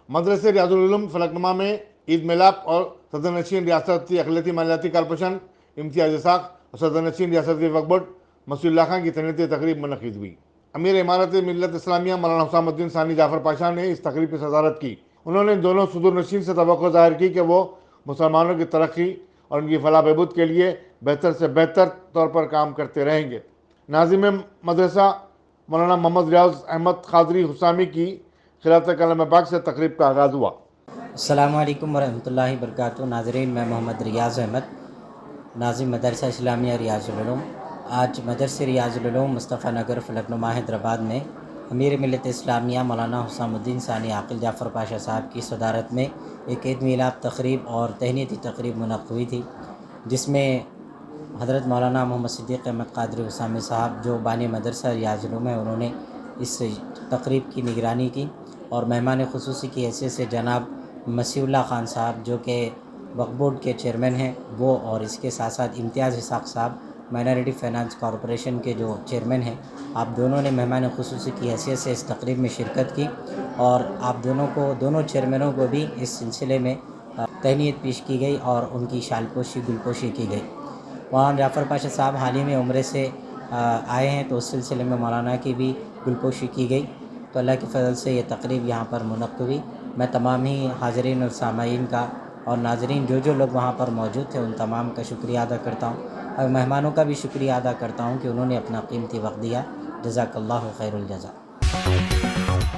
मदरसे रियाजुल उलूम फलकनुमा में ईद मिलाप और सदर नशीन रियासती अक़लियती मालियाती कॉर्पोरेशन इम्तियाज़ इसाक और सदर नशीन रियासती वक्फ बोर्ड मसूल्ला खां की तहनीती तकरीब मुनक़िद हुई। अमीर इमारत मिल्लत इस्लामिया मौलाना हुसामुद्दीन सानी जाफ़र पाशा ने इस तकरीब की सदारत की। उन्होंने दोनों सदर नशीन से तवक्को ज़ाहिर की कि वो मुसलमानों की तरक्की और उनकी फलाह बहबूद के लिए बेहतर से बेहतर तौर पर काम करते रहेंगे। नाज़िम मदरसा मौलाना मोहम्मद रियाज अहमद क़ादरी हुसामी की खिलाफ़त कलम पाक से तकरीब का आगाज़ हुआ। अस्सलामु अलैकुम वरहमतुल्लाहि वबरकातुहू। नाज़रीन, मैं मोहम्मद रियाज़ अहमद, नाज़िम मदरसा इस्लामिया रियाजुल उलूम। आज मदरसे रियाजुल उलूम मुस्तफ़ा नगर फलकनुमा हैदराबाद में अमीर मिल्लत इस्लामिया मौलाना हुसामुद्दीन सानी आकिल जाफ़र पाशा साहब की सदारत में एक ईद मिलाद तकरीब और तहनीती तकरीब मुनक़्क़िद हुई थी, जिसमें हज़रत मौलाना मोहम्मद सिद्दीक़ अहमद क़ादरी हुसामी साहब जो बानी मदरसा रियाजुल उलूम है, उन्होंने इस तकरीब की निगरानी की और मेहमान ख़ुसूसी की हैसियत से जनाब मसीउल्लाह ख़ान साहब जो कि वक्फ बोर्ड के चेयरमैन हैं वो, और इसके साथ साथ इम्तियाज़ इसाक साहब माइनॉरिटी फाइनेंस कॉरपोरेशन के जो चेयरमैन हैं, आप दोनों ने मेहमान ख़ुसूसी की हैसियत से इस तकरीब में शिरकत की और आप दोनों चेयरमैनों को भी इस सिलसिले में तहनीत पेश की गई और उनकी शालपोशी गुलपोशी की गई। वहाँ जाफ़र पाशा साहब हाल ही में उम्रे से आए हैं, तो उस सिलसिले में मौलाना की भी गुलपोशी की गई। तो अल्लाह के फ़ज़ल से ये तकरीब यहाँ पर मुनक़्क़िद हुई। मैं तमाम ही हाज़रीन और सामाईन का और नाज़रीन जो लोग वहाँ पर मौजूद थे उन तमाम का शुक्रिया अदा करता हूँ और मेहमानों का भी शुक्रिया अदा करता हूँ कि उन्होंने अपना कीमती वक्त दिया। जज़ाकल्लाहु खैरुल जज़ा।